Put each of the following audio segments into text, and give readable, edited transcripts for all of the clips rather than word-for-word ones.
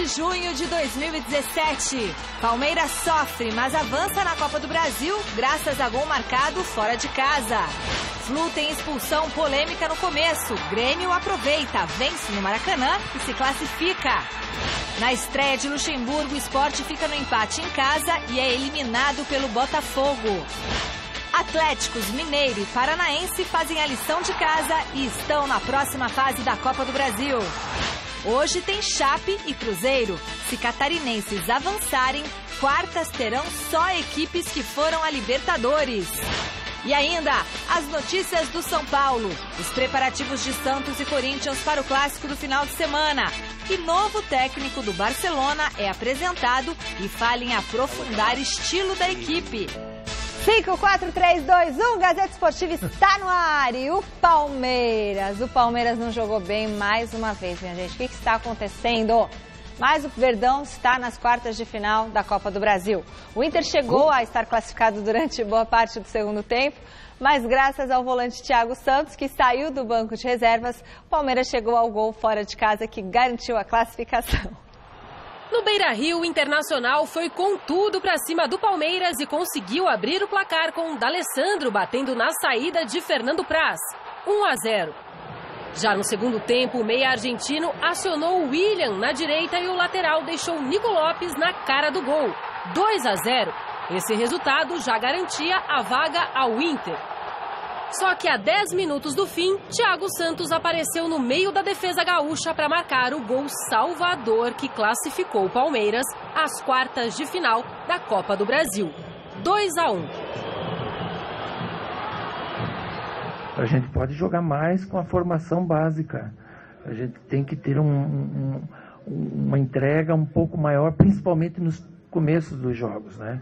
de junho de 2017. Palmeiras sofre, mas avança na Copa do Brasil graças a gol marcado fora de casa. Flu tem expulsão polêmica no começo. Grêmio aproveita, vence no Maracanã e se classifica. Na estreia de Luxemburgo, o Sport fica no empate em casa e é eliminado pelo Botafogo. Atléticos, Mineiro e Paranaense fazem a lição de casa e estão na próxima fase da Copa do Brasil. Hoje tem Chape e Cruzeiro. Se catarinenses avançarem, quartas terão só equipes que foram a Libertadores. E ainda, as notícias do São Paulo. Os preparativos de Santos e Corinthians para o clássico do final de semana. E novo técnico do Barcelona é apresentado e fala em aprofundar estilo da equipe. 5, 4, 3, 2, 1, Gazeta Esportiva está no ar. E o Palmeiras não jogou bem mais uma vez, minha gente. O que está acontecendo? Mas o Verdão está nas quartas de final da Copa do Brasil. O Inter chegou a estar classificado durante boa parte do segundo tempo, mas graças ao volante Thiago Santos, que saiu do banco de reservas, o Palmeiras chegou ao gol fora de casa que garantiu a classificação. No Beira-Rio, o Internacional foi com tudo para cima do Palmeiras e conseguiu abrir o placar com o D'Alessandro batendo na saída de Fernando Praz. 1-0. Já no segundo tempo, o meia argentino acionou o William na direita e o lateral deixou Nico Lopes na cara do gol. 2-0. Esse resultado já garantia a vaga ao Inter. Só que a 10 minutos do fim, Thiago Santos apareceu no meio da defesa gaúcha para marcar o gol salvador que classificou o Palmeiras às quartas de final da Copa do Brasil. 2-1. A gente pode jogar mais com a formação básica. A gente tem que ter uma entrega um pouco maior, principalmente nos começos dos jogos, né?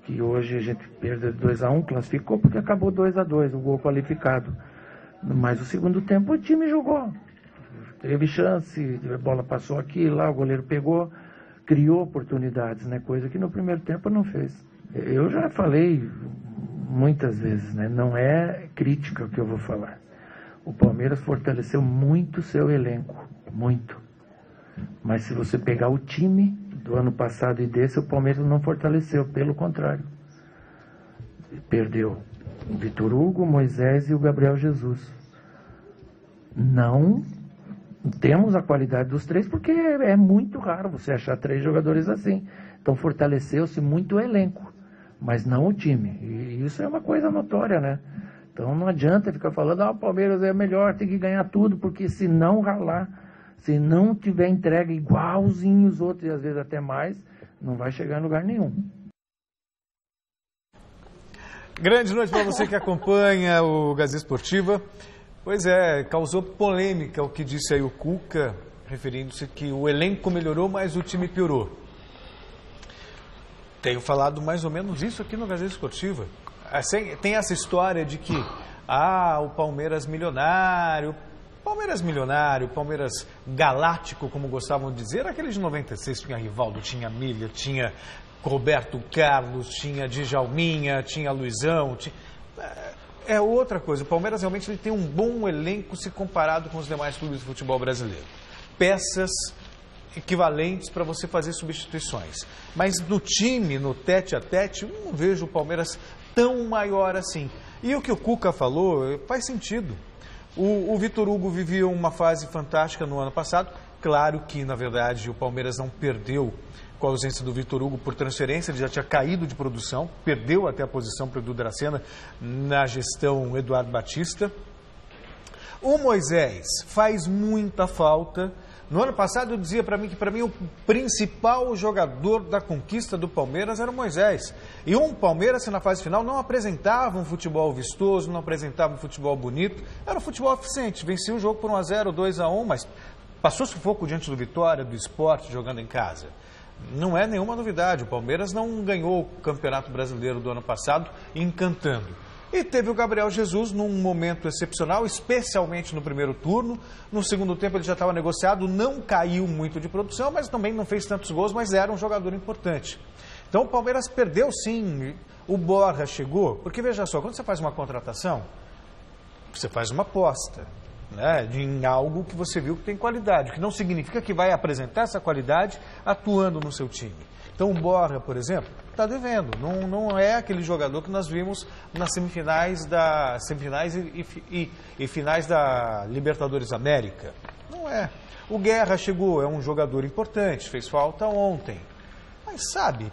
Que hoje a gente perdeu 2-1, classificou porque acabou 2-2, o gol qualificado. Mas o segundo tempo o time jogou. Teve chance, a bola passou aqui, lá, o goleiro pegou, criou oportunidades, né? Coisa que no primeiro tempo não fez. Eu já falei muitas vezes, né? Não é crítica o que eu vou falar. O Palmeiras fortaleceu muito o seu elenco, muito. Mas se você pegar o time do ano passado e desse, o Palmeiras não fortaleceu, pelo contrário. Perdeu o Vitor Hugo, o Moisés e o Gabriel Jesus. Não temos a qualidade dos três, porque é muito raro você achar 3 jogadores assim. Então fortaleceu-se muito o elenco, mas não o time. E isso é uma coisa notória, né? Então não adianta ficar falando, o Palmeiras é melhor, tem que ganhar tudo, porque se não ralar, se não tiver entrega igualzinho os outros, e às vezes até mais, não vai chegar em lugar nenhum. Grande noite para você que acompanha o Gazeta Esportiva. Pois é, causou polêmica o que disse aí o Cuca, referindo-se que o elenco melhorou, mas o time piorou. Tenho falado mais ou menos isso aqui no Gazeta Esportiva. Tem essa história de que, o Palmeiras milionário, Palmeiras galáctico, como gostavam de dizer, aquele de 96, tinha Rivaldo, tinha Milha, tinha Roberto Carlos, tinha Djalminha, tinha Luizão. É outra coisa, o Palmeiras realmente ele tem um bom elenco se comparado com os demais clubes do futebol brasileiro. Peças equivalentes para você fazer substituições. Mas no time, no tete-a-tete, eu não vejo o Palmeiras tão maior assim. E o que o Cuca falou faz sentido. O Vitor Hugo vivia uma fase fantástica no ano passado. Claro que, na verdade, o Palmeiras não perdeu com a ausência do Vitor Hugo por transferência. Ele já tinha caído de produção, perdeu até a posição para o Edu Dracena na gestão Eduardo Batista. O Moisés faz muita falta. No ano passado eu dizia para mim que o principal jogador da conquista do Palmeiras era o Moisés. E um Palmeiras que na fase final não apresentava um futebol vistoso, não apresentava um futebol bonito. Era um futebol eficiente, vencia o jogo por 1-0, 2-1, mas passou sufoco diante do Vitória, do Sport, jogando em casa. Não é nenhuma novidade, o Palmeiras não ganhou o Campeonato Brasileiro do ano passado encantando. E teve o Gabriel Jesus num momento excepcional, especialmente no primeiro turno. No segundo tempo ele já estava negociado, não caiu muito de produção, mas também não fez tantos gols, mas era um jogador importante. Então o Palmeiras perdeu sim, o Borja chegou, porque veja só, quando você faz uma contratação, você faz uma aposta. né, em algo que você viu que tem qualidade, que não significa que vai apresentar essa qualidade atuando no seu time. Então o Borja, por exemplo, está devendo. Não é aquele jogador que nós vimos nas semifinais e finais da Libertadores América. Não é. O Guerra chegou, é um jogador importante, fez falta ontem. Mas sabe,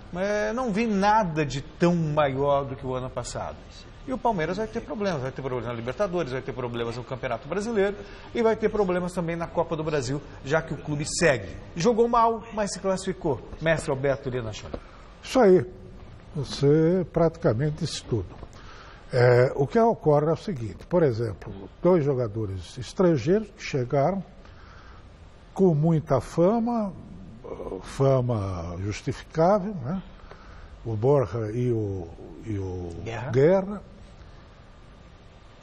não vi nada de tão maior do que o ano passado. E o Palmeiras vai ter problemas na Libertadores, vai ter problemas no Campeonato Brasileiro e vai ter problemas também na Copa do Brasil, já que o clube segue. Jogou mal, mas se classificou. Mestre Alberto Linachon. Isso aí, você praticamente disse tudo. O que ocorre é o seguinte, por exemplo, 2 jogadores estrangeiros que chegaram com muita fama justificável, né? O Borja e o Guerra.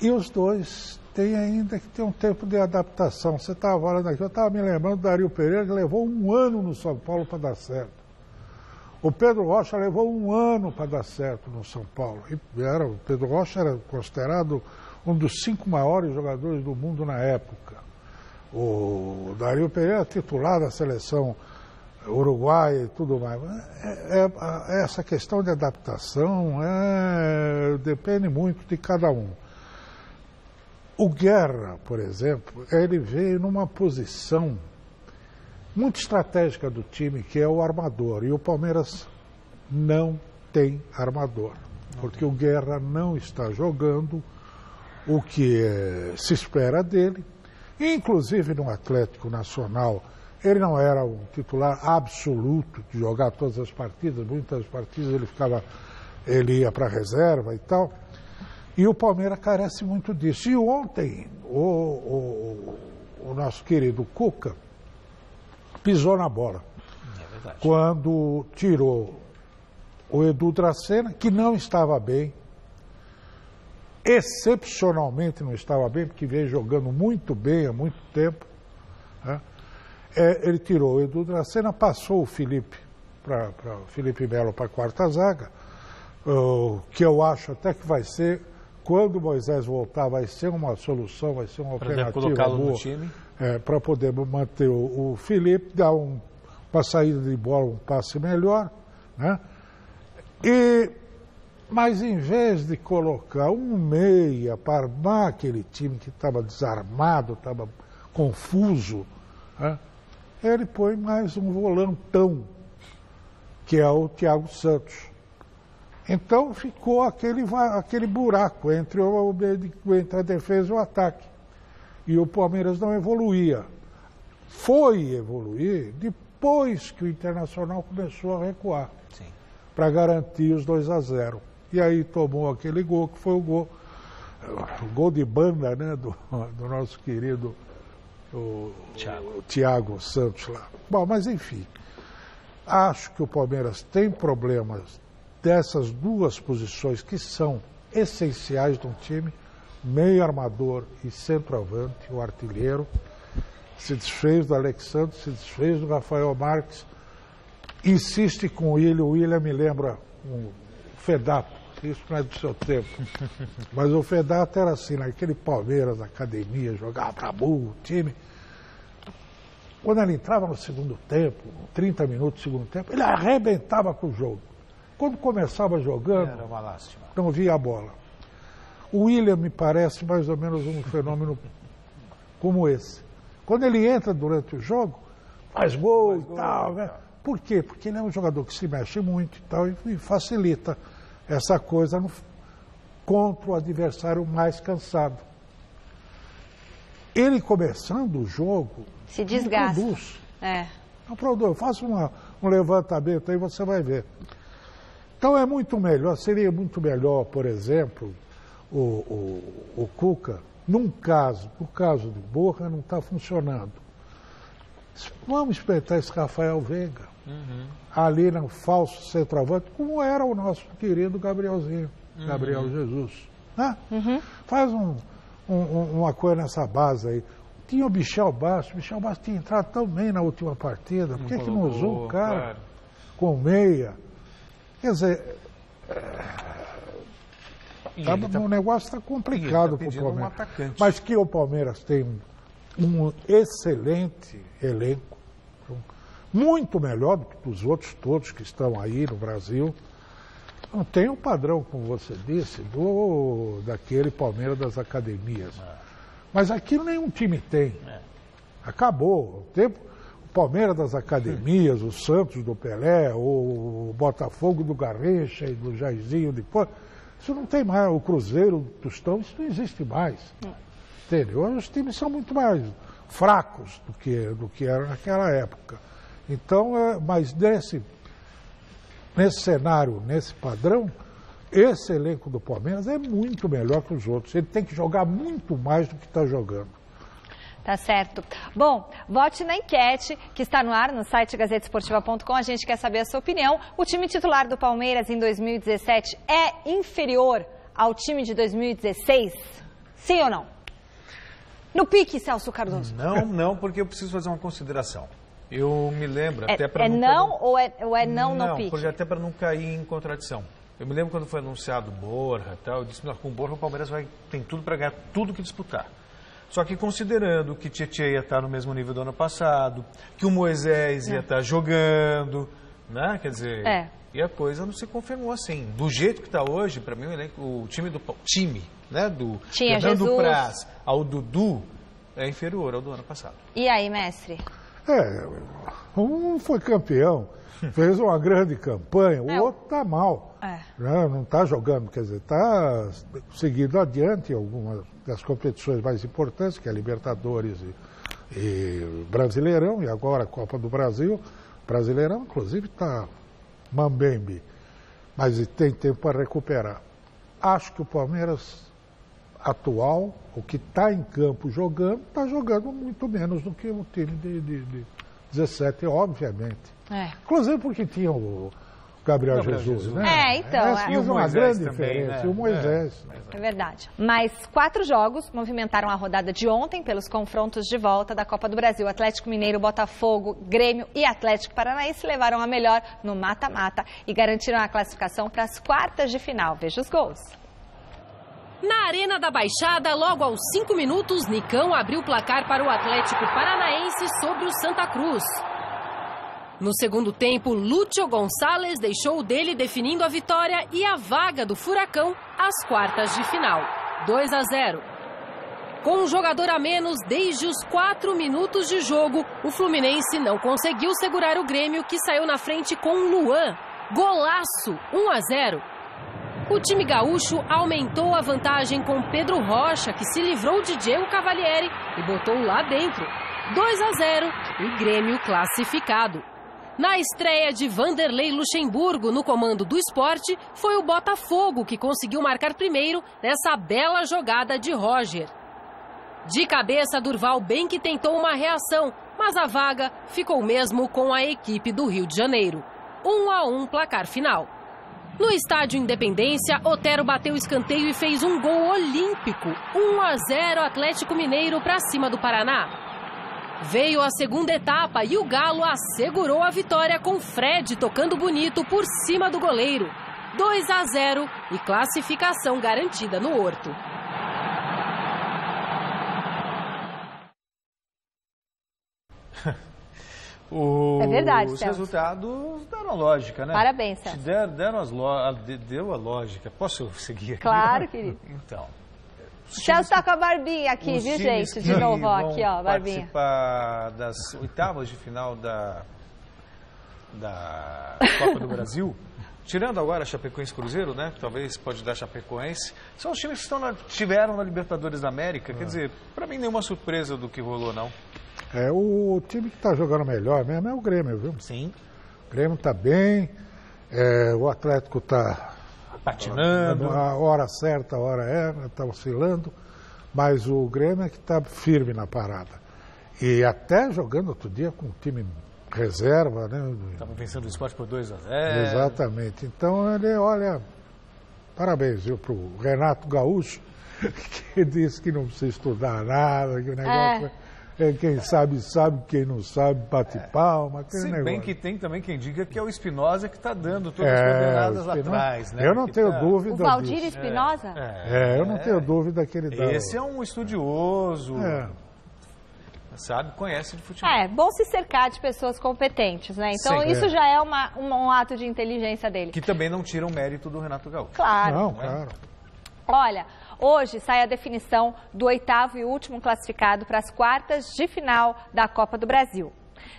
E os dois têm ainda que ter um tempo de adaptação. Você estava falando aqui, eu estava me lembrando do Dario Pereira, que levou 1 ano no São Paulo para dar certo. O Pedro Rocha levou 1 ano para dar certo no São Paulo. O Pedro Rocha era considerado um dos 5 maiores jogadores do mundo na época. O Dario Pereira titular da seleção uruguaia e tudo mais. Essa questão de adaptação depende muito de cada um. O Guerra, por exemplo, ele veio numa posição muito estratégica do time, que é o armador. E o Palmeiras não tem armador, porque o Guerra não está jogando o que se espera dele. Inclusive no Atlético Nacional, ele não era um titular absoluto de jogar todas as partidas. Muitas partidas ele ia para a reserva e tal. E o Palmeiras carece muito disso. E ontem, o nosso querido Cuca pisou na bola. É verdade. Quando tirou o Edu Dracena, que não estava bem, excepcionalmente não estava bem, porque veio jogando muito bem há muito tempo, né? Ele tirou o Edu Dracena, passou o Felipe Melo para a 4ª zaga, que eu acho até que vai ser, quando o Moisés voltar, vai ser uma solução, vai ser uma alternativa boa para poder manter o Felipe, dar uma saída de bola, um passe melhor, né? Mas em vez de colocar um meia para armar aquele time que estava desarmado, estava confuso, né? Ele põe mais um volantão, que é o Thiago Santos. Então ficou aquele buraco entre a defesa e o ataque. E o Palmeiras não evoluía. Foi evoluir depois que o Internacional começou a recuar, para garantir os 2-0. E aí tomou aquele gol, que foi o gol de banda, né, do nosso querido Thiago Santos lá. Bom, mas enfim, acho que o Palmeiras tem problemas dessas 2 posições que são essenciais de um time, meio armador e centroavante, o artilheiro. Se desfez do Alexandre, se desfez do Rafael Marques, insiste com o William me lembra um Fedato, isso não é do seu tempo, mas o Fedato era assim, naquele Palmeiras, na academia, jogava para burro, o time. Quando ele entrava no segundo tempo, 30 minutos do segundo tempo, ele arrebentava com o jogo. Quando começava jogando, era uma lástima, não via a bola. O William me parece mais ou menos um fenômeno como esse. Quando ele entra durante o jogo, faz gol e tal, né? Por quê? Porque ele é um jogador que se mexe muito e tal, e facilita essa coisa contra o adversário mais cansado. Ele começando o jogo, se desgasta. Não produz. Não produz. Faça um levantamento aí, você vai ver. Então é muito melhor, seria muito melhor, por exemplo, o Cuca, no caso do Borja, não está funcionando. Vamos experimentar esse Rafael Veiga, ali no falso centroavante, como era o nosso querido Gabrielzinho, Gabriel Jesus. Né? Faz uma coisa nessa base aí. Tinha o Michel Bastos tinha entrado tão bem na última partida, por que não usou o cara com meia? Quer dizer, O negócio está complicado para o Palmeiras. Mas que o Palmeiras tem um excelente elenco, muito melhor do que os outros todos que estão aí no Brasil. Não tem um padrão, como você disse, daquele Palmeiras das academias. Mas aquilo nenhum time tem. Acabou. O Palmeiras das academias, o Santos do Pelé, o Botafogo do Garrincha e do Jairzinho depois, isso não tem mais. O Cruzeiro do Tostão, isso não existe mais. Entendeu? Os times são muito mais fracos do que era naquela época. Então, mas nesse cenário, nesse padrão, esse elenco do Palmeiras é muito melhor que os outros. Ele tem que jogar muito mais do que está jogando. Tá certo. Bom, vote na enquete que está no ar no site gazetesportiva.com. A gente quer saber a sua opinião. O time titular do Palmeiras em 2017 é inferior ao time de 2016? Sim ou não? No pique, Celso Cardoso. Não, porque eu preciso fazer uma consideração. Eu me lembro, até para ou é não no pique? Não, porque até para não cair em contradição. Eu me lembro quando foi anunciado Borja e tal, eu disse, com o Borja o Palmeiras tem tudo para ganhar tudo que disputar. Só que considerando que Tietchan ia estar no mesmo nível do ano passado, que o Moisés ia estar jogando, né? Quer dizer, e a coisa não se confirmou assim. Do jeito que está hoje, para mim o time, né? Do Fernando Praz ao Dudu é inferior ao do ano passado. E aí, mestre? Um foi campeão, fez uma grande campanha, o outro está mal. Não está jogando, quer dizer, está seguindo adiante em algumas das competições mais importantes, que é Libertadores e Brasileirão, e agora a Copa do Brasil. Brasileirão, inclusive, está mambembe, mas tem tempo para recuperar. Acho que o Palmeiras atual, o que está em campo jogando, está jogando muito menos do que o time de 17, obviamente. Inclusive porque tinha o Gabriel Jesus, né? Então. E uma grande diferença, o Moisés. É verdade. Mas 4 jogos movimentaram a rodada de ontem pelos confrontos de volta da Copa do Brasil. Atlético Mineiro, Botafogo, Grêmio e Atlético Paranaense levaram a melhor no mata-mata e garantiram a classificação para as quartas de final. Veja os gols. Na Arena da Baixada, logo aos 5 minutos, Nicão abriu o placar para o Atlético Paranaense sobre o Santa Cruz. No segundo tempo, Lúcio Gonçalves deixou o dele definindo a vitória e a vaga do Furacão às quartas de final. 2-0. Com um jogador a menos desde os 4 minutos de jogo, o Fluminense não conseguiu segurar o Grêmio, que saiu na frente com Luan. Golaço, 1-0. O time gaúcho aumentou a vantagem com Pedro Rocha, que se livrou de Diego Cavalieri e botou lá dentro. 2-0 e Grêmio classificado. Na estreia de Vanderlei Luxemburgo no comando do esporte, foi o Botafogo que conseguiu marcar primeiro nessa bela jogada de Roger. De cabeça, Durval bem que tentou uma reação, mas a vaga ficou mesmo com a equipe do Rio de Janeiro. 1-1 placar final. No estádio Independência, Otero bateu o escanteio e fez um gol olímpico. 1-0 Atlético Mineiro para cima do Paraná. Veio a segunda etapa e o Galo assegurou a vitória com Fred tocando bonito por cima do goleiro. 2-0 e classificação garantida no Horto. É verdade, os resultados deram lógica, né? Parabéns, Celso. Deu a lógica. Posso seguir aqui? Claro, querido. Então. Celso está com a barbinha aqui, viu, gente? De novo, ó, aqui, ó, barbinha. Participar das oitavas de final da Copa do Brasil, tirando agora Chapecoense e Cruzeiro, né? Talvez pode dar Chapecoense. São os times que estiveram na Libertadores da América. Quer dizer, para mim nenhuma surpresa do que rolou, não. O time que está jogando melhor mesmo é o Grêmio, viu? Sim. O Grêmio está bem, o Atlético está patinando. A hora certa, a hora está oscilando, mas o Grêmio é que está firme na parada. E até jogando outro dia com o time reserva, né? Estava vencendo o Sport por 2-0. Exatamente. Então, olha, parabéns, viu, para o Renato Gaúcho, que disse que não precisa estudar nada, que o negócio Quem sabe, sabe, quem não sabe, bate palma, aquele negócio. Se bem que tem também quem diga que é o Espinosa que está dando todas as coordenadas lá atrás, né? Eu não tenho dúvida disso. O Valdir Espinosa? Eu não tenho dúvida que ele dá. Esse é um estudioso, sabe, conhece de futebol. É bom se cercar de pessoas competentes, né? Então isso já é um ato de inteligência dele. Que também não tira o mérito do Renato Gaúcho. Claro. Não, claro. Olha, hoje sai a definição do 8º e último classificado para as quartas de final da Copa do Brasil.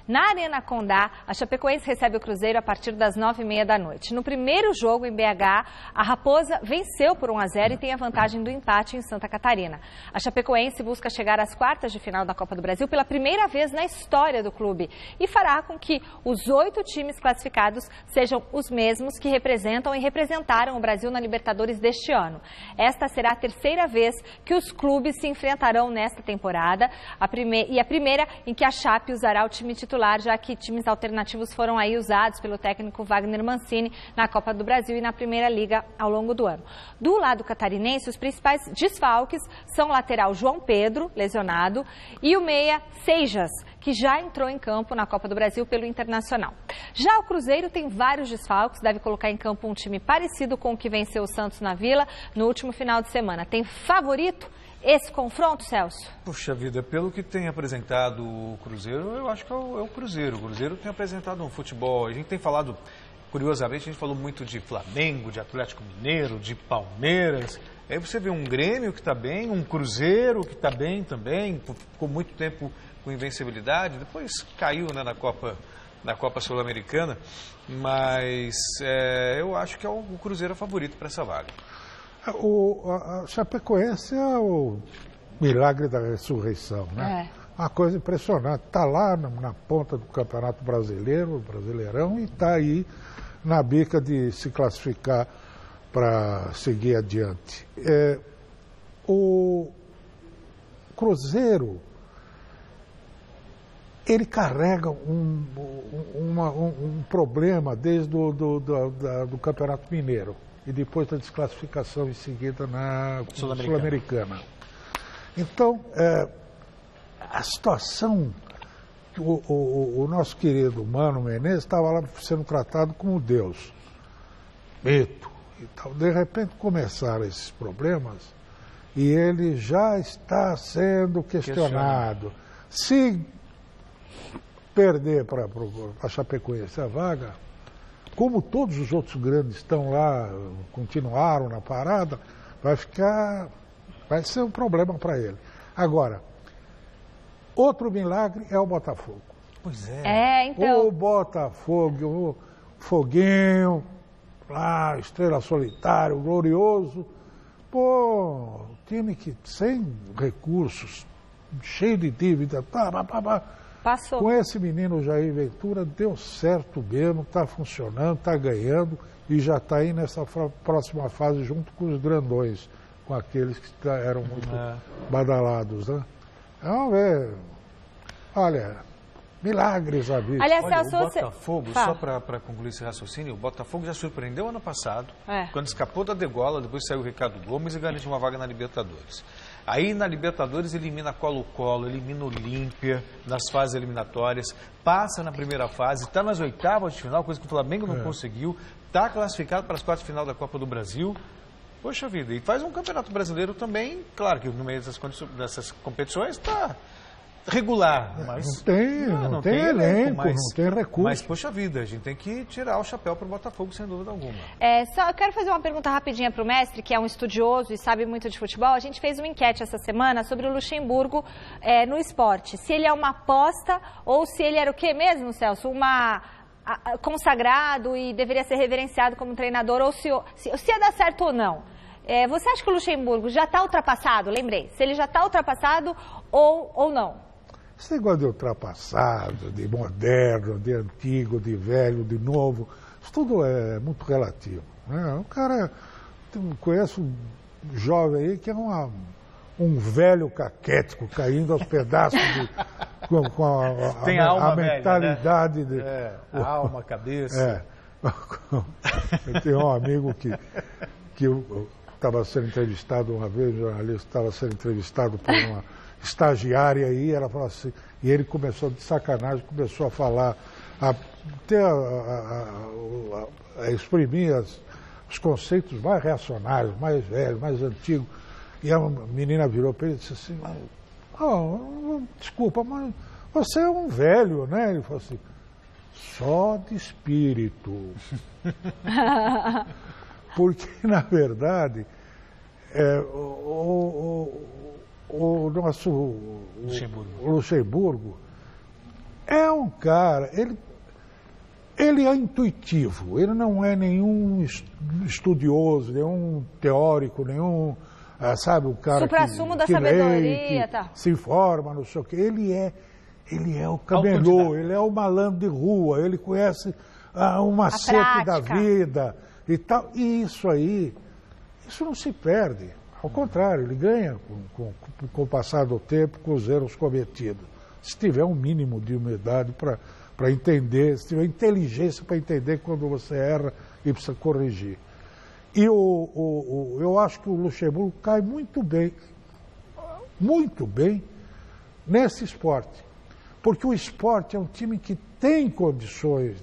Na Arena Condá, a Chapecoense recebe o Cruzeiro a partir das 9h30 da noite. No primeiro jogo em BH, a Raposa venceu por 1-0 e tem a vantagem do empate em Santa Catarina. A Chapecoense busca chegar às quartas de final da Copa do Brasil pela primeira vez na história do clube e fará com que os 8 times classificados sejam os mesmos que representam e representaram o Brasil na Libertadores deste ano. Esta será a terceira vez que os clubes se enfrentarão nesta temporada a primeira em que a Chape usará o time titular, já que times alternativos foram aí usados pelo técnico Wagner Mancini na Copa do Brasil e na Primeira Liga ao longo do ano. Do lado catarinense, os principais desfalques são o lateral João Pedro, lesionado, e o meia Seijas, que já entrou em campo na Copa do Brasil pelo Internacional. Já o Cruzeiro tem vários desfalques, deve colocar em campo um time parecido com o que venceu o Santos na Vila no último final de semana. Tem favorito esse confronto, Celso? Puxa vida, pelo que tem apresentado o Cruzeiro, eu acho que é o Cruzeiro. O Cruzeiro tem apresentado um futebol, a gente tem falado, curiosamente, a gente falou muito de Flamengo, de Atlético Mineiro, de Palmeiras. Aí você vê um Grêmio que está bem, um Cruzeiro que está bem também, ficou muito tempo com invencibilidade, depois caiu, né, na Copa Sul-Americana, mas eu acho que é o Cruzeiro favorito para essa vaga. A Chapecoense é o milagre da ressurreição, né? Uma coisa impressionante. Está lá na ponta do Campeonato Brasileiro, Brasileirão, e está aí na bica de se classificar para seguir adiante. O Cruzeiro, ele carrega um problema desde do Campeonato Mineiro e depois da desclassificação em seguida na Sul-Americana. Então, a situação, o nosso querido Mano Menezes estava lá sendo tratado como Deus, mito e tal. De repente começaram esses problemas e ele já está sendo questionado. Se perder para a Chapecoense a vaga, como todos os outros grandes estão lá, continuaram na parada, vai ser um problema para ele. Agora, outro milagre é o Botafogo. Pois é. Então. O Botafogo, o Foguinho, lá, Estrela Solitária, o Glorioso. Pô, time que sem recursos, cheio de dívida, Passou. Com esse menino Jair Ventura, deu certo mesmo, está funcionando, está ganhando e já está aí nessa próxima fase junto com os grandões, com aqueles que eram muito badalados, né? Vamos ver. Olha, milagres a vida. Aliás, Olha, Celso, o Botafogo, só para concluir esse raciocínio, o Botafogo já surpreendeu ano passado, quando escapou da degola, depois saiu o Ricardo Gomes e garantiu uma vaga na Libertadores. Aí na Libertadores elimina Colo-Colo, elimina Olímpia nas fases eliminatórias, passa na primeira fase, está nas oitavas de final, coisa que o Flamengo não conseguiu, está classificado para as quartas de final da Copa do Brasil. Poxa vida, e faz um campeonato brasileiro também, claro que no meio dessas competições está regular, mas não tem elenco, não tem recurso. Mas, poxa vida, a gente tem que tirar o chapéu para o Botafogo, sem dúvida alguma. Eu quero fazer uma pergunta rapidinha para o mestre, que é um estudioso e sabe muito de futebol. A gente fez uma enquete essa semana sobre o Luxemburgo no esporte. Se ele é uma aposta ou se ele era o quê mesmo, Celso? Consagrado e deveria ser reverenciado como treinador, ou se ia dar certo ou não. Você acha que o Luxemburgo já está ultrapassado? Lembrei, se ele já está ultrapassado ou não? Esse negócio de ultrapassado, de moderno, de antigo, de velho, de novo, isso tudo é muito relativo, né? O cara, conheço um jovem aí que é um velho caquético caindo aos pedaços com a mentalidade, né? A alma, a cabeça. Eu tenho um amigo que eu estava sendo entrevistado uma vez, um jornalista estava sendo entrevistado por uma estagiária aí, ela falou assim, e ele começou de sacanagem, começou a falar, a exprimir os conceitos mais reacionários, mais velhos, mais antigos. E a menina virou para ele e disse assim, desculpa, mas você é um velho, né? Ele falou assim, só de espírito. Porque, na verdade, o nosso Luxemburgo é um cara, ele é intuitivo, ele não é nenhum estudioso, nenhum teórico, nenhum, sabe, o cara supra-sumo da que sabedoria, que se informa, não sei o quê. Ele é o camelô, ele é o malandro de rua, ele conhece o macete da vida e tal. E isso não se perde. Ao contrário, ele ganha com o passar do tempo, com os erros cometidos. Se tiver um mínimo de humildade para entender, se tiver inteligência para entender quando você erra e precisa corrigir. E eu acho que o Luxemburgo cai muito bem nesse esporte. Porque o esporte é um time que tem condições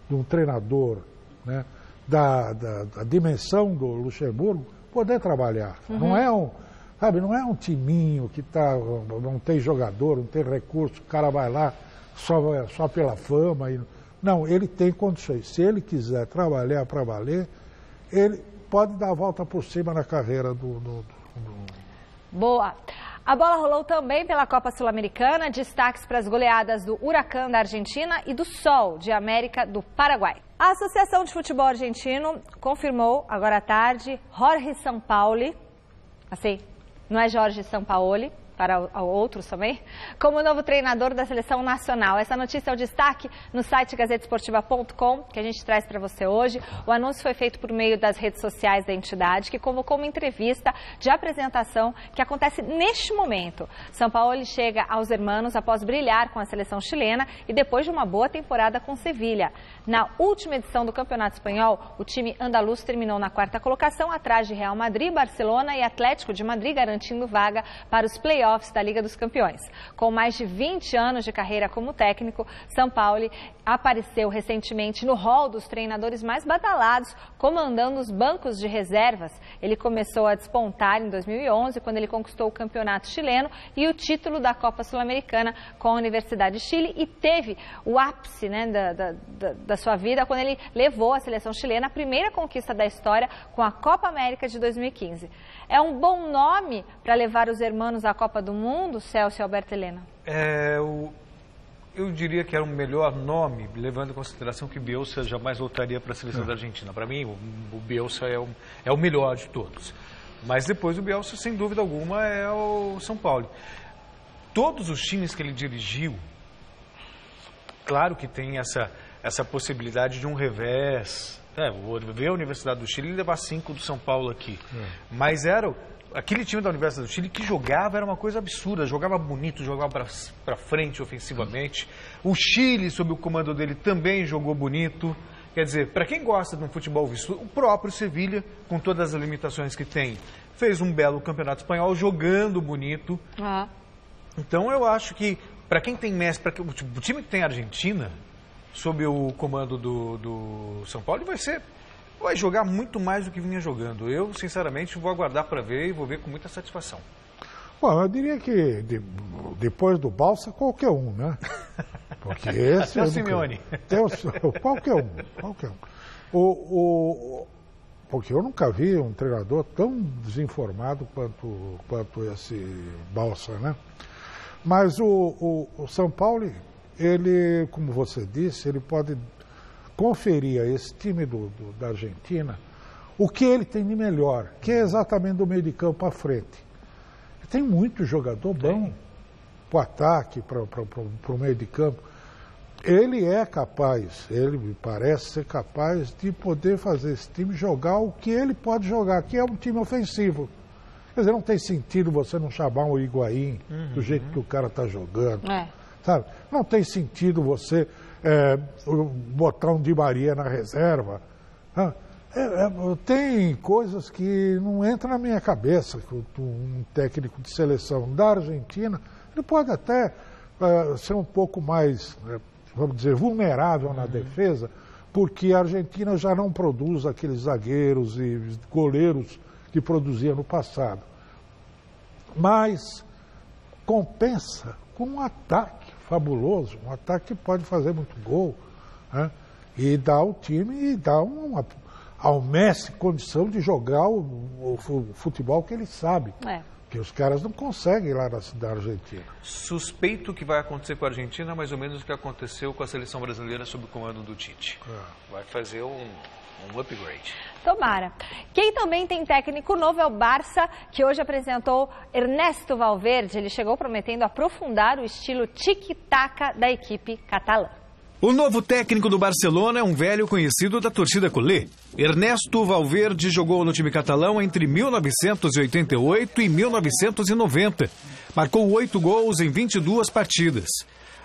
de um treinador, né, da dimensão do Luxemburgo, poder trabalhar. Uhum. Não é um timinho que não tem jogador, não tem recurso, o cara vai lá só pela fama. Não, ele tem condições. Se ele quiser trabalhar para valer, ele pode dar a volta por cima na carreira do... Boa! A bola rolou também pela Copa Sul-Americana, destaques para as goleadas do Huracán da Argentina e do Sol de América do Paraguai. A Associação de Futebol Argentino confirmou agora à tarde Jorge Sampaoli, assim, não é Jorge Sampaoli, para outros também, como novo treinador da Seleção Nacional. Essa notícia é o destaque no site gazetesportiva.com, que a gente traz para você hoje. O anúncio foi feito por meio das redes sociais da entidade, que convocou uma entrevista de apresentação que acontece neste momento. Sampaoli chega aos hermanos após brilhar com a seleção chilena e depois de uma boa temporada com Sevilha. Na última edição do Campeonato Espanhol, o time andaluz terminou na 4ª colocação, atrás de Real Madrid, Barcelona e Atlético de Madrid, garantindo vaga para os playoffs da Liga dos Campeões. Com mais de 20 anos de carreira como técnico, Sampaoli apareceu recentemente no hall dos treinadores mais badalados, comandando os bancos de reservas. Ele começou a despontar em 2011, quando ele conquistou o campeonato chileno e o título da Copa Sul-Americana com a Universidade de Chile, e teve o ápice, né, da sua vida quando ele levou a seleção chilena à primeira conquista da história com a Copa América de 2015. É um bom nome para levar os hermanos à Copa do Mundo, Celso e Alberto Helena? Eu diria que era um melhor nome, levando em consideração que Bielsa jamais voltaria para a seleção da Argentina. Para mim, o Bielsa é o melhor de todos. Mas depois do Bielsa, sem dúvida alguma, é o São Paulo. Todos os times que ele dirigiu, claro que tem essa possibilidade de um revés. Ver a Universidade do Chile e levar 5 do São Paulo aqui. Mas aquele time da Universidade do Chile que jogava era uma coisa absurda, jogava bonito, jogava para frente ofensivamente. O Chile, sob o comando dele, também jogou bonito. Quer dizer, para quem gosta de um futebol vistoso, o próprio Sevilha, com todas as limitações que tem, fez um belo campeonato espanhol jogando bonito. Então eu acho que, para quem tem Messi, o time que tem a Argentina, sob o comando do São Paulo, vai jogar muito mais do que vinha jogando. Eu, sinceramente, vou aguardar para ver e vou ver com muita satisfação. Bom, eu diria que depois do Balsa, qualquer um, né? Porque esse... É o Simeone. Qualquer um. Porque eu nunca vi um treinador tão desinformado quanto esse Balsa, né? Mas o São Paulo, ele, como você disse, ele pode conferir a esse time da Argentina o que ele tem de melhor, que é exatamente do meio de campo à frente. Tem muito jogador bom para o ataque, para o meio de campo. Ele é capaz, ele me parece ser capaz de poder fazer esse time jogar o que ele pode jogar, que é um time ofensivo. Quer dizer, não tem sentido você não chamar o Higuaín do jeito que o cara está jogando. Sabe? Não tem sentido você botar um Di Maria na reserva. Tem coisas que não entram na minha cabeça. Um técnico de seleção da Argentina, ele pode até ser um pouco mais, vamos dizer, vulnerável na defesa, porque a Argentina já não produz aqueles zagueiros e goleiros que produzia no passado. Mas compensa com um ataque fabuloso, um ataque que pode fazer muito gol, né? E dá ao time, e dá ao Messi condição de jogar o futebol que ele sabe. Que os caras não conseguem lá da Argentina. Suspeito que vai acontecer com a Argentina mais ou menos o que aconteceu com a seleção brasileira sob o comando do Tite. Vai fazer um upgrade. Tomara. Quem também tem técnico novo é o Barça, que hoje apresentou Ernesto Valverde. Ele chegou prometendo aprofundar o estilo tic-tac da equipe catalã. O novo técnico do Barcelona é um velho conhecido da torcida culé. Ernesto Valverde jogou no time catalão entre 1988 e 1990. Marcou 8 gols em 22 partidas.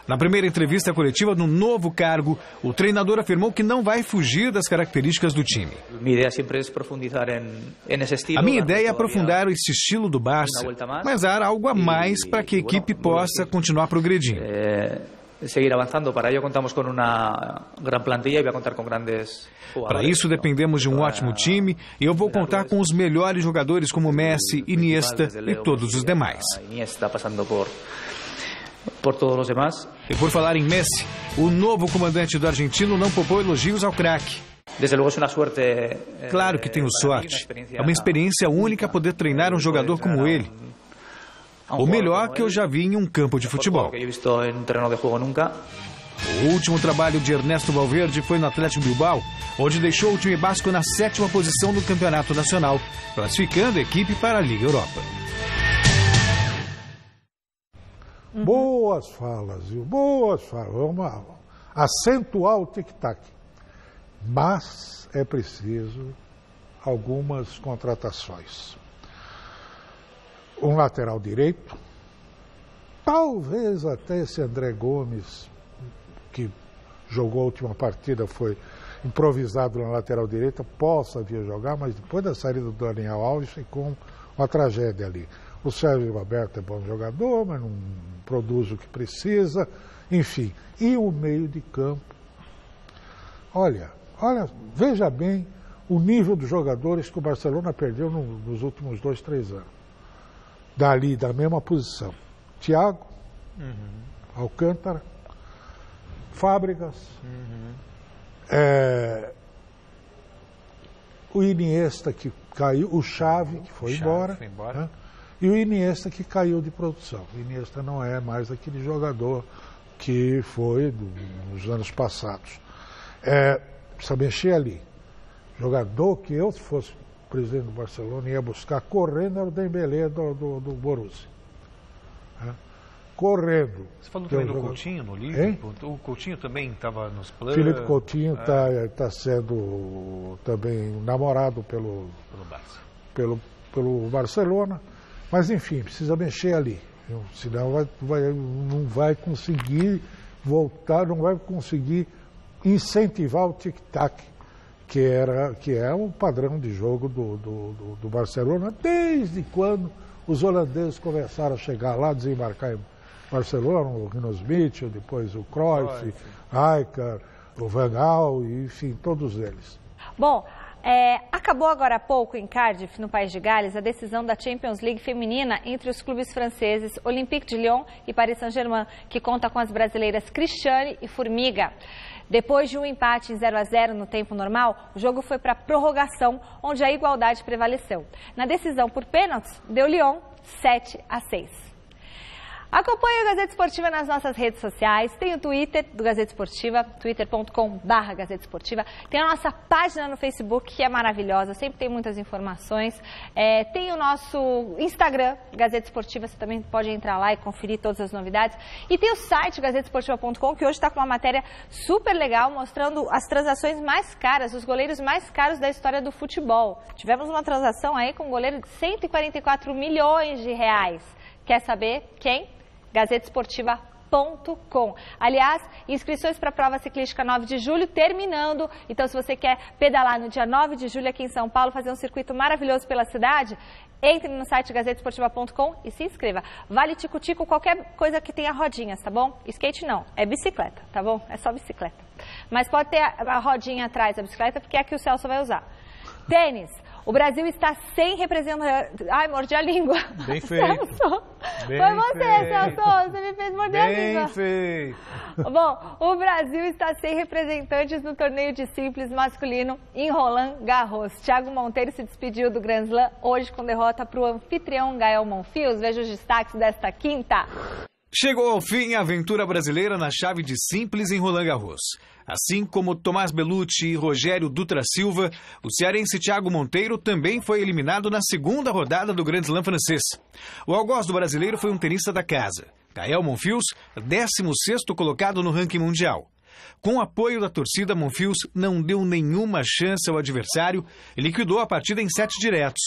Na primeira entrevista coletiva no novo cargo, o treinador afirmou que não vai fugir das características do time. A minha ideia é aprofundar esse estilo do Barça, mas dar algo a mais para que a equipe possa continuar progredindo. Seguir avançando. Para ello contamos com uma grande plantilla e vai contar com grandes jogadores. Para isso dependemos de um ótimo time e eu vou contar com os melhores jogadores como Messi, Iniesta e todos os demais. Iniesta passando por todos os demais. E por falar em Messi, o novo comandante do argentino não poupou elogios ao craque. Desde logo é uma sorte. Claro que tenho sorte. É uma experiência única poder treinar um jogador como ele. O melhor que eu já vi em um campo de futebol. O último trabalho de Ernesto Valverde foi no Atlético Bilbao, onde deixou o time basco na 7ª posição do Campeonato Nacional, classificando a equipe para a Liga Europa. Boas falas, viu? Boas falas. Vamos acentuar o tic-tac. Mas é preciso algumas contratações. Um lateral direito, talvez até esse André Gomes, que jogou a última partida, foi improvisado na lateral direita, possa vir jogar, mas depois da saída do Daniel Alves ficou uma tragédia ali. O Sérgio Roberto é bom jogador, mas não produz o que precisa, enfim. E o meio de campo, olha, veja bem o nível dos jogadores que o Barcelona perdeu nos últimos 2, 3 anos. Dali, da mesma posição. Thiago, Alcântara, Fábricas, o Iniesta que caiu, o Xavi que foi embora. Né? E o Iniesta que caiu de produção. O Iniesta não é mais aquele jogador que foi nos anos passados. Precisa mexer ali. Jogador que eu, se fosse presidente do Barcelona, ia buscar correndo era o Dembélé do Borussia. Correndo. Você falou também do Coutinho no Liverpool? O Coutinho também estava nos planos? Felipe Coutinho está sendo também namorado pelo Barcelona, mas enfim, precisa mexer ali. Senão não vai conseguir voltar, não vai conseguir incentivar o tic-tac, que é o padrão de jogo do Barcelona, desde quando os holandeses começaram a chegar lá, desembarcar em Barcelona, o Rinus Michel, depois o Cruyff, Rijkaard, o Van Gaal, enfim, todos eles. Bom, acabou agora há pouco em Cardiff, no País de Gales, a decisão da Champions League feminina entre os clubes franceses Olympique de Lyon e Paris Saint-Germain, que conta com as brasileiras Cristiane e Formiga. Depois de um empate em 0-0 no tempo normal, o jogo foi para a prorrogação, onde a igualdade prevaleceu. Na decisão por pênaltis, deu Lyon 7-6. Acompanhe a Gazeta Esportiva nas nossas redes sociais. Tem o Twitter do Gazeta Esportiva, twitter.com/Gazeta Esportiva. Tem a nossa página no Facebook, que é maravilhosa, sempre tem muitas informações. Tem o nosso Instagram, Gazeta Esportiva, você também pode entrar lá e conferir todas as novidades. E tem o site gazetesportiva.com, que hoje está com uma matéria super legal, mostrando as transações mais caras, os goleiros mais caros da história do futebol. Tivemos uma transação aí com um goleiro de 144 milhões de reais. Quer saber quem? gazetesportiva.com. Aliás, inscrições para a prova ciclística 9 de julho terminando. Então, se você quer pedalar no dia 9 de julho aqui em São Paulo, fazer um circuito maravilhoso pela cidade, entre no site gazetesportiva.com e se inscreva. Vale tico-tico, qualquer coisa que tenha rodinhas, tá bom? Skate não, é bicicleta, tá bom? É só bicicleta. Mas pode ter a rodinha atrás da bicicleta, porque é a que o Celso vai usar. Tênis. O Brasil está sem representante... Ai, mordi a língua. Bem feito. Celso. Bem Foi você, feito. Celso. Você me fez morder a língua. Bem feito. Bom, o Brasil está sem representantes no torneio de simples masculino em Roland Garros. Thiago Monteiro se despediu do Grand Slam hoje com derrota para o anfitrião Gael Monfils. Veja os destaques desta quinta. Chegou ao fim a aventura brasileira na chave de simples em Roland Garros. Assim como Tomás Bellucci e Rogério Dutra Silva, o cearense Thiago Monteiro também foi eliminado na segunda rodada do Grand Slam francês. O algoz do brasileiro foi um tenista da casa, Gael Monfils, 16º colocado no ranking mundial. Com o apoio da torcida, Monfils não deu nenhuma chance ao adversário e liquidou a partida em 7 diretos.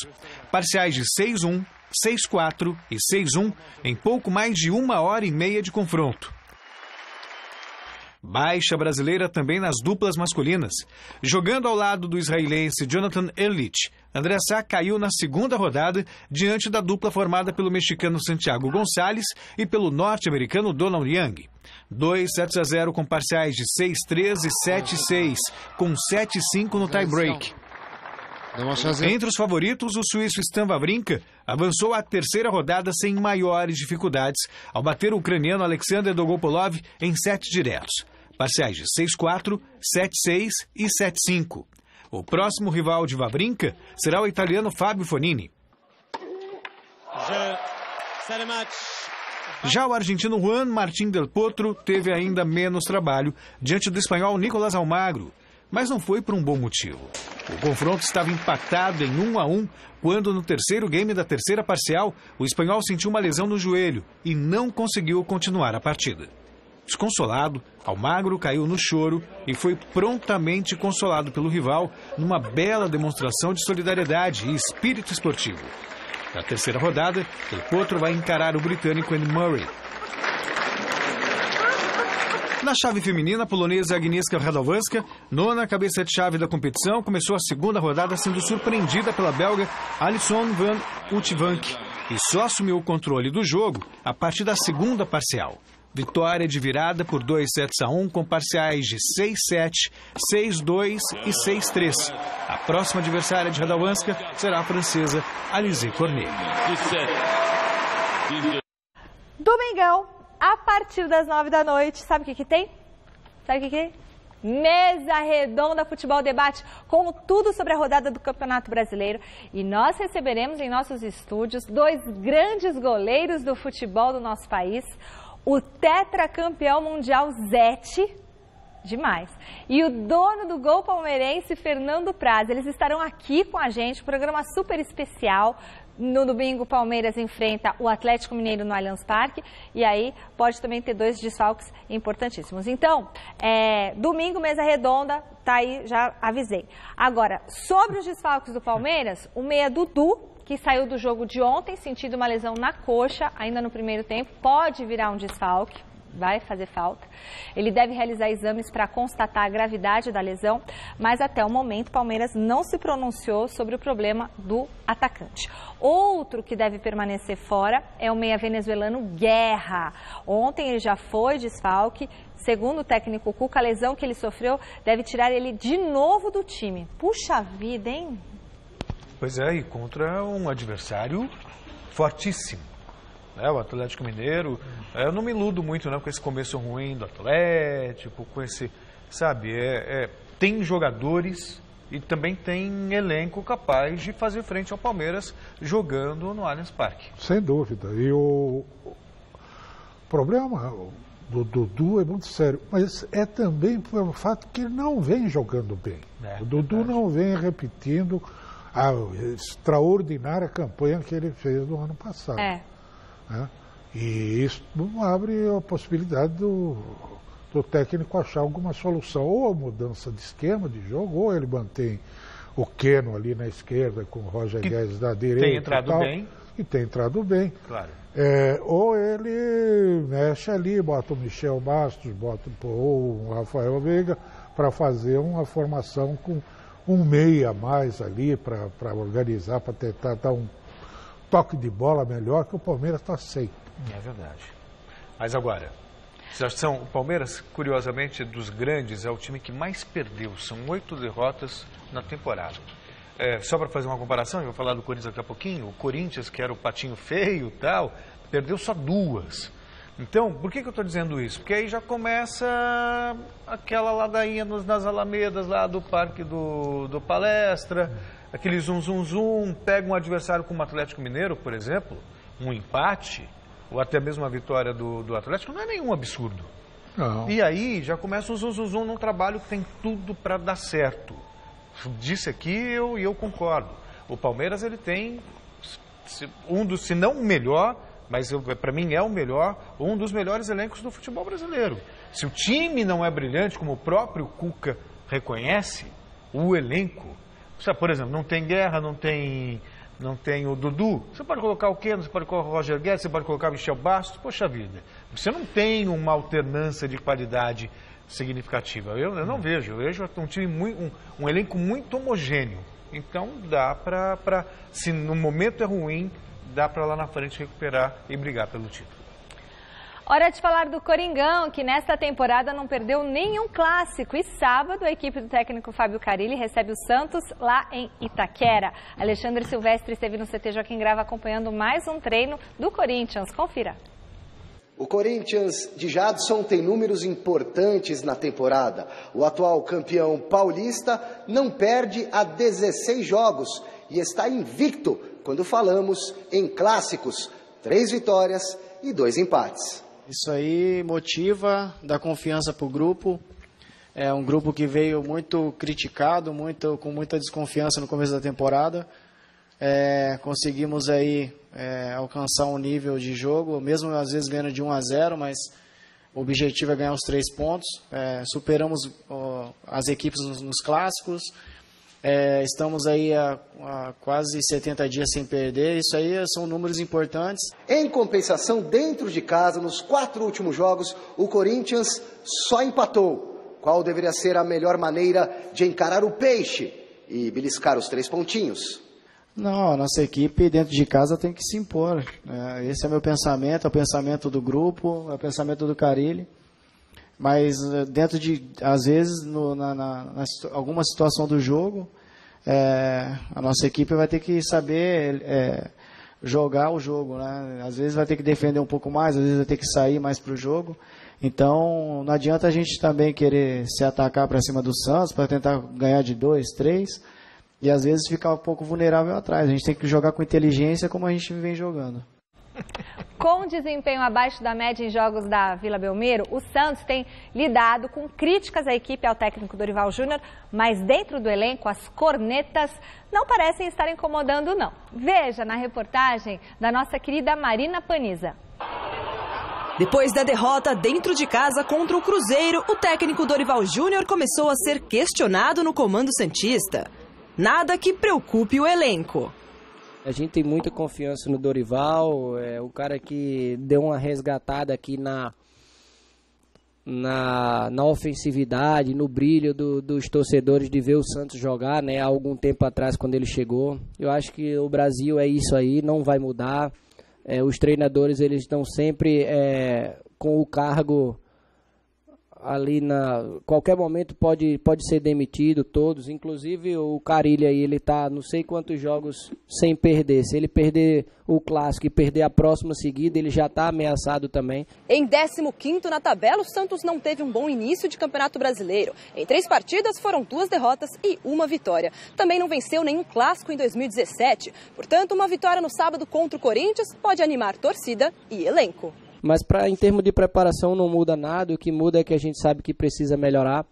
Parciais de 6-1, 6-4 e 6-1 em pouco mais de 1h30 de confronto. Baixa brasileira também nas duplas masculinas. Jogando ao lado do israelense Jonathan Erlich, André Sá caiu na segunda rodada diante da dupla formada pelo mexicano Santiago Gonçalves e pelo norte-americano Donald Young. 2-0 com parciais de 6-3 e 7-6, com 7-5 no tie-break. Entre os favoritos, o suíço Stan Wawrinka avançou à terceira rodada sem maiores dificuldades ao bater o ucraniano Alexander Dolgopolov em 7 diretos. Parciais de 6-4, 7-6 e 7-5. O próximo rival de Wawrinka será o italiano Fabio Fognini. Já o argentino Juan Martín del Potro teve ainda menos trabalho diante do espanhol Nicolás Almagro, mas não foi por um bom motivo. O confronto estava empatado em 1-1, quando no terceiro game da terceira parcial, o espanhol sentiu uma lesão no joelho e não conseguiu continuar a partida. Desconsolado, Almagro caiu no choro e foi prontamente consolado pelo rival numa bela demonstração de solidariedade e espírito esportivo. Na terceira rodada, Del Potro vai encarar o britânico Andy Murray. Na chave feminina, a polonesa Agnieszka Radwanska, nona cabeça de chave da competição, começou a segunda rodada sendo surpreendida pela belga Alison van Uytvanck e só assumiu o controle do jogo a partir da segunda parcial. Vitória de virada por 2-1 com parciais de 6-7, 6-2 e 6-3. A próxima adversária de Radwanska será a francesa Alizé Cornet. Domingão, a partir das 9 da noite, sabe o que tem? Sabe o que tem? Mesa Redonda Futebol Debate, com tudo sobre a rodada do Campeonato Brasileiro. E nós receberemos em nossos estúdios 2 grandes goleiros do futebol do nosso país. O tetracampeão mundial Zete, demais, e o dono do gol palmeirense Fernando Praz. Eles estarão aqui com a gente, programa super especial. No domingo, o Palmeiras enfrenta o Atlético Mineiro no Allianz Parque. E aí pode também ter 2 desfalques importantíssimos. Então, domingo, mesa redonda, tá aí, já avisei. Agora, sobre os desfalques do Palmeiras, o meia Dudu, que saiu do jogo de ontem, sentindo uma lesão na coxa, ainda no primeiro tempo, pode virar um desfalque. Vai fazer falta. Ele deve realizar exames para constatar a gravidade da lesão, mas até o momento o Palmeiras não se pronunciou sobre o problema do atacante. Outro que deve permanecer fora é o meia venezuelano Guerra. Ontem ele já foi desfalque. Segundo o técnico Cuca, a lesão que ele sofreu deve tirar ele de novo do time. Puxa vida, hein? Pois é, e contra um adversário fortíssimo. O Atlético Mineiro, eu não me iludo muito com esse começo ruim do Atlético, com esse, sabe, tem jogadores e também tem elenco capaz de fazer frente ao Palmeiras jogando no Allianz Parque. Sem dúvida, e o problema do Dudu é muito sério, mas é também pelo fato que ele não vem jogando bem. O Dudu não vem repetindo a extraordinária campanha que ele fez no ano passado. E isso abre a possibilidade do técnico achar alguma solução, ou a mudança de esquema de jogo, ou ele mantém o Keno ali na esquerda com o Roger Guedes na direita. Tem entrado bem. E tem entrado bem. Claro. Ou ele mexe ali, bota o Michel Bastos, ou o Rafael Veiga, para fazer uma formação com um meia a mais ali, para organizar, para tentar dar um toque de bola melhor, que o Palmeiras está sem. É verdade. Mas agora, o Palmeiras, curiosamente, dos grandes, é o time que mais perdeu. São 8 derrotas na temporada. Só para fazer uma comparação, eu vou falar do Corinthians daqui a pouquinho. O Corinthians, que era o patinho feio e tal, perdeu só 2. Então, por que eu estou dizendo isso? Porque aí já começa aquela ladainha nas alamedas lá do Parque do Palestra, aquele zum, pega um adversário como o Atlético Mineiro, por exemplo, um empate, ou até mesmo a vitória do Atlético, não é nenhum absurdo. Não. E aí já começa um zum num trabalho que tem tudo para dar certo. Disse aqui e eu concordo. O Palmeiras, ele tem se não o melhor, mas para mim é o melhor, um dos melhores elencos do futebol brasileiro. Se o time não é brilhante, como o próprio Cuca reconhece, o elenco, por exemplo, não tem Guerra, não tem o Dudu, você pode colocar o Keno, você pode colocar o Roger Guedes, você pode colocar o Michel Bastos, poxa vida, você não tem uma alternância de qualidade significativa. Eu não vejo, eu vejo um time um elenco muito homogêneo. Então dá para, se no momento é ruim, dá para lá na frente recuperar e brigar pelo título. Hora de falar do Coringão, que nesta temporada não perdeu nenhum clássico. E sábado, a equipe do técnico Fábio Carille recebe o Santos lá em Itaquera. Alexandre Silvestre esteve no CT Joaquim Grava acompanhando mais um treino do Corinthians. Confira. O Corinthians de Jadson tem números importantes na temporada. O atual campeão paulista não perde há 16 jogos e está invicto quando falamos em clássicos. 3 vitórias e 2 empates. Isso aí motiva, dá confiança para o grupo. É um grupo que veio muito criticado, com muita desconfiança no começo da temporada. Conseguimos aí alcançar um nível de jogo, mesmo às vezes ganhando de 1-0, mas o objetivo é ganhar os 3 pontos. Superamos as equipes nos clássicos. Estamos aí há quase 70 dias sem perder, isso aí são números importantes. Em compensação, dentro de casa, nos 4 últimos jogos, o Corinthians só empatou. Qual deveria ser a melhor maneira de encarar o peixe e beliscar os 3 pontinhos? Não, a nossa equipe dentro de casa tem que se impor. Esse é meu pensamento, é o pensamento do grupo, é o pensamento do Carille. Mas dentro de, às vezes, alguma situação do jogo, a nossa equipe vai ter que saber jogar o jogo, né? Às vezes vai ter que defender um pouco mais, às vezes vai ter que sair mais para o jogo. Então, não adianta a gente também querer se atacar para cima do Santos, para tentar ganhar de 2, 3, e às vezes ficar um pouco vulnerável atrás. A gente tem que jogar com inteligência como a gente vem jogando. Com desempenho abaixo da média em jogos da Vila Belmiro, o Santos tem lidado com críticas à equipe e ao técnico Dorival Júnior, mas dentro do elenco as cornetas não parecem estar incomodando, não. Veja na reportagem da nossa querida Marina Paniza. Depois da derrota dentro de casa contra o Cruzeiro, o técnico Dorival Júnior começou a ser questionado no comando santista. Nada que preocupe o elenco. A gente tem muita confiança no Dorival, o cara que deu uma resgatada aqui na ofensividade, no brilho dos torcedores de ver o Santos jogar, né, há algum tempo atrás quando ele chegou. Eu acho que o Brasil é isso aí, não vai mudar. Os treinadores eles estão sempre com o cargo ali qualquer momento pode ser demitido, todos, inclusive o Carille aí, ele tá não sei quantos jogos sem perder. Se ele perder o clássico e perder a próxima seguida, ele já está ameaçado também. Em 15º na tabela, o Santos não teve um bom início de Campeonato Brasileiro. Em 3 partidas foram 2 derrotas e 1 vitória. Também não venceu nenhum clássico em 2017. Portanto, uma vitória no sábado contra o Corinthians pode animar torcida e elenco. Mas em termos de preparação não muda nada, o que muda é que a gente sabe que precisa melhorar.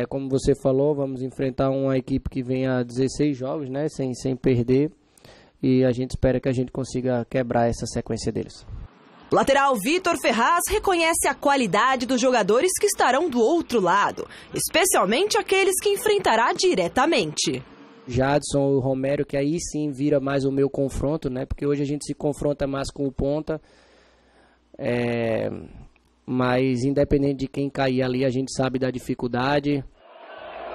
Como você falou, vamos enfrentar uma equipe que vem a 16 jogos, né, sem perder, e a gente espera que a gente consiga quebrar essa sequência deles. Lateral Vitor Ferraz reconhece a qualidade dos jogadores que estarão do outro lado, especialmente aqueles que enfrentará diretamente. Jadson ou Romero, que aí sim vira mais o meu confronto, né? Porque hoje a gente se confronta mais com o ponta. Mas independente de quem cair ali, a gente sabe da dificuldade.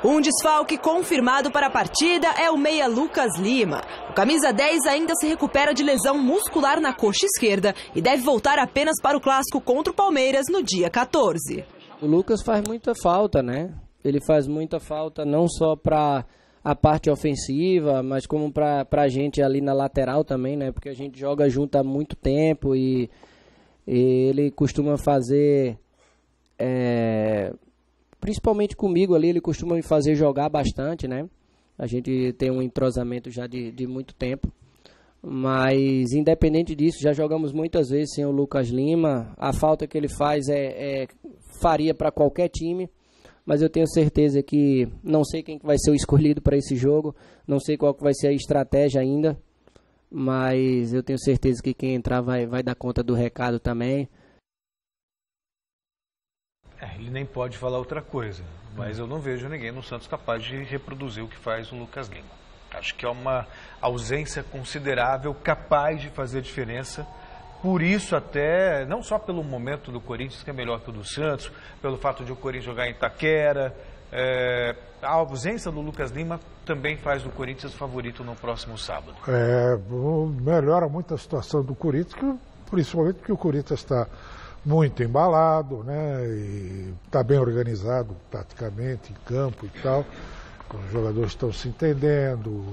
Um desfalque confirmado para a partida é o meia Lucas Lima. O camisa 10 ainda se recupera de lesão muscular na coxa esquerda e deve voltar apenas para o clássico contra o Palmeiras no dia 14. O Lucas faz muita falta, né? Ele faz muita falta não só para a parte ofensiva, mas como para a gente ali na lateral também, né? Porque a gente joga junto há muito tempo e ele costuma fazer... Principalmente comigo ali, ele costuma me fazer jogar bastante, né? A gente tem um entrosamento já de muito tempo. Mas, independente disso, já jogamos muitas vezes sem o Lucas Lima. A falta que ele faz faria para qualquer time. Mas eu tenho certeza que não sei quem vai ser o escolhido para esse jogo. Não sei qual que vai ser a estratégia ainda. Mas eu tenho certeza que quem entrar vai dar conta do recado também. Ele nem pode falar outra coisa, mas eu não vejo ninguém no Santos capaz de reproduzir o que faz o Lucas Lima. Acho que é uma ausência considerável, capaz de fazer diferença. Por isso até, não só pelo momento do Corinthians, que é melhor que o do Santos, pelo fato de o Corinthians jogar em Itaquera, a ausência do Lucas Lima também faz o Corinthians favorito no próximo sábado. Melhora muito a situação do Corinthians, principalmente porque o Corinthians está muito embalado, né? E está bem organizado taticamente em campo e tal. Os jogadores estão se entendendo.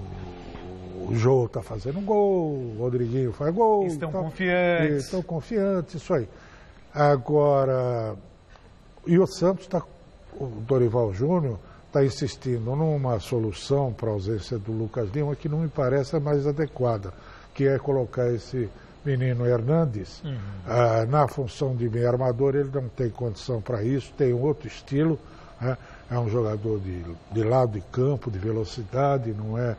O Jô está fazendo gol, o Rodriguinho faz gol. Estão confiantes. Estão confiantes, isso aí. Agora, e o Santos o Dorival Júnior está insistindo numa solução para a ausência do Lucas Lima que não me parece a mais adequada, que é colocar esse menino Hernandes na função de meio armador. Ele não tem condição para isso, tem outro estilo, né? É um jogador de lado de campo, de velocidade, não é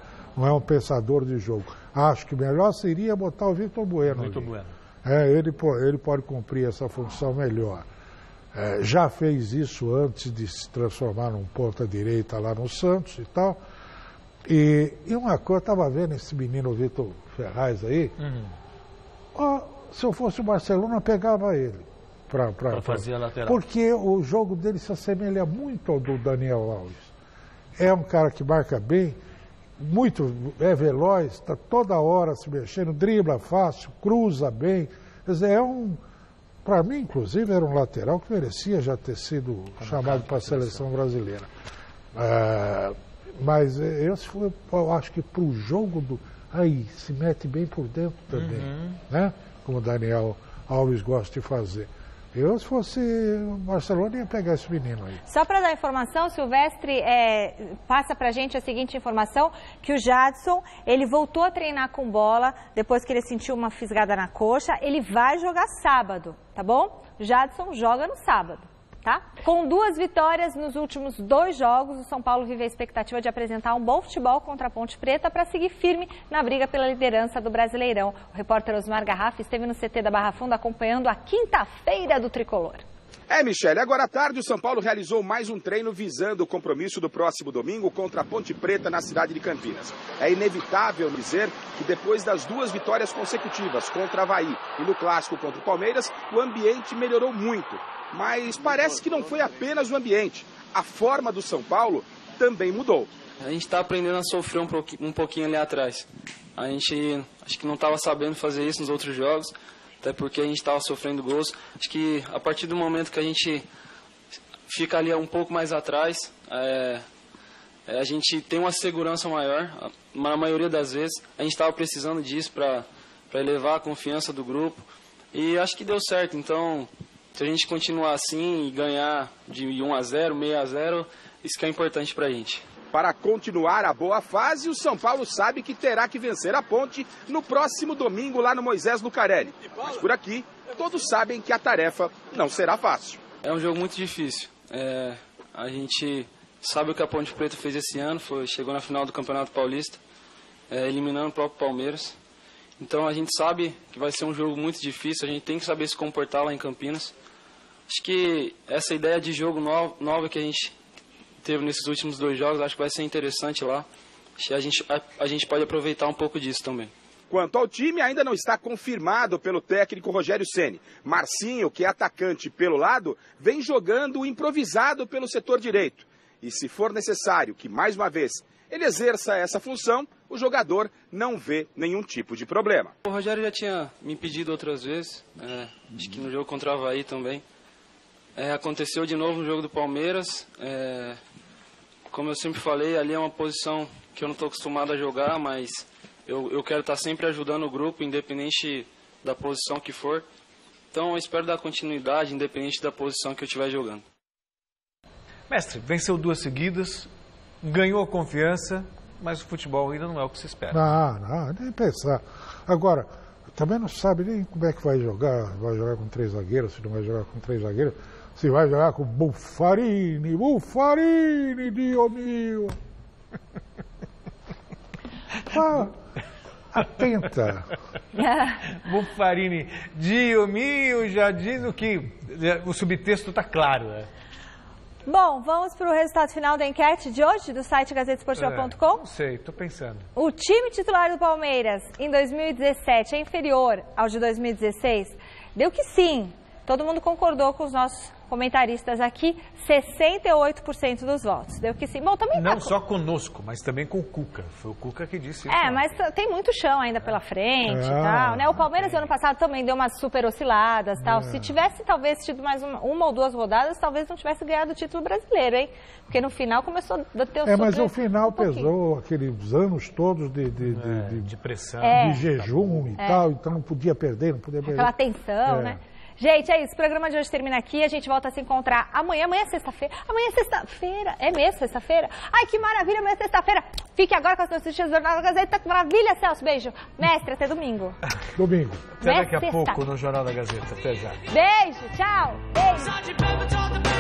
um pensador de jogo. Acho que melhor seria botar o Vitor Bueno. Ele pode cumprir essa função melhor. Já fez isso antes de se transformar num ponta-direita lá no Santos e tal. E uma coisa, eu estava vendo esse menino Vitor Ferraz aí, se eu fosse o Barcelona, eu pegava ele para fazer a lateral. Porque o jogo dele se assemelha muito ao do Daniel Alves. É um cara que marca bem, veloz, está toda hora se mexendo, dribla fácil, cruza bem. Quer dizer, para mim, inclusive, era um lateral que merecia já ter sido chamado para a seleção brasileira. Mas eu acho que para o jogo se mete bem por dentro também, né? Como o Daniel Alves gosta de fazer. Eu, se fosse o Barcelona, ia pegar esse menino aí. Só para dar informação, Silvestre passa pra gente a seguinte informação, que o Jadson, ele voltou a treinar com bola, depois que ele sentiu uma fisgada na coxa, ele vai jogar sábado, tá bom? O Jadson joga no sábado. Tá? Com 2 vitórias nos últimos 2 jogos, o São Paulo vive a expectativa de apresentar um bom futebol contra a Ponte Preta para seguir firme na briga pela liderança do Brasileirão. O repórter Osmar Garrafa esteve no CT da Barra Funda acompanhando a quinta-feira do Tricolor. Michele, agora à tarde o São Paulo realizou mais um treino visando o compromisso do próximo domingo contra a Ponte Preta na cidade de Campinas. É inevitável dizer que depois das 2 vitórias consecutivas contra a Avaí e no clássico contra o Palmeiras, o ambiente melhorou muito. Mas parece que não foi apenas o ambiente. A forma do São Paulo também mudou. A gente está aprendendo a sofrer um pouquinho ali atrás. A gente acho que não estava sabendo fazer isso nos outros jogos, até porque a gente estava sofrendo gols. Acho que a partir do momento que a gente fica ali um pouco mais atrás, a gente tem uma segurança maior. Na maioria das vezes, a gente estava precisando disso para elevar a confiança do grupo. E acho que deu certo, então... Se a gente continuar assim e ganhar de 1-0, meio a 0, isso que é importante para a gente. Para continuar a boa fase, o São Paulo sabe que terá que vencer a Ponte no próximo domingo lá no Moisés Lucarelli. Mas por aqui, todos sabem que a tarefa não será fácil. É um jogo muito difícil. A gente sabe o que a Ponte Preta fez esse ano, chegou na final do Campeonato Paulista, eliminando o próprio Palmeiras. Então a gente sabe que vai ser um jogo muito difícil, a gente tem que saber se comportar lá em Campinas. Acho que essa ideia de jogo nova que a gente teve nesses últimos 2 jogos, acho que vai ser interessante lá. a gente pode aproveitar um pouco disso também. Quanto ao time, ainda não está confirmado pelo técnico Rogério Ceni. Marcinho, que é atacante pelo lado, vem jogando improvisado pelo setor direito. E se for necessário que, mais uma vez, ele exerça essa função, o jogador não vê nenhum tipo de problema. O Rogério já tinha me pedido outras vezes, acho que no jogo contra o Avaí também. Aconteceu de novo no jogo do Palmeiras. Como eu sempre falei, ali é uma posição que eu não estou acostumado a jogar, mas eu quero estar sempre ajudando o grupo, independente da posição que for. Então eu espero dar continuidade, independente da posição que eu estiver jogando. Mestre, venceu 2 seguidas, ganhou a confiança, mas o futebol ainda não é o que se espera. Não, nem pensar. Agora, também não sabe nem como é que vai jogar com 3 zagueiros, se não vai jogar com 3 zagueiros, se vai jogar com Buffarini, Dio mio. Atenta. Buffarini, Dio mio, já diz o que o subtexto está claro, né? Bom, vamos para o resultado final da enquete de hoje, do site gazetesportiva.com? Não sei, estou pensando. O time titular do Palmeiras em 2017 é inferior ao de 2016? Deu que sim. Todo mundo concordou com os nossos comentaristas aqui, 68% dos votos. Deu que sim. Bom, também não só conosco, mas também com o Cuca. Foi o Cuca que disse isso. Mas tem muito chão ainda pela frente e tal, né? O Palmeiras ano passado também deu umas super osciladas e tal. Se tivesse talvez tido mais uma ou 2 rodadas, talvez não tivesse ganhado o título brasileiro, hein? Porque no final começou a ter o mas o final pesou aqueles anos todos de pressão, de jejum e tal, então não podia perder. Aquela tensão, né? Gente, é isso. O programa de hoje termina aqui. A gente volta a se encontrar amanhã. Amanhã é sexta-feira. Amanhã é sexta-feira. É mesmo sexta-feira? Ai, que maravilha. Amanhã é sexta-feira. Fique agora com as notícias do Jornal da Gazeta. Que maravilha, Celso. Beijo. Mestre, até domingo. Domingo. Até daqui a pouco no Jornal da Gazeta. Até já. Beijo. Tchau. Beijo.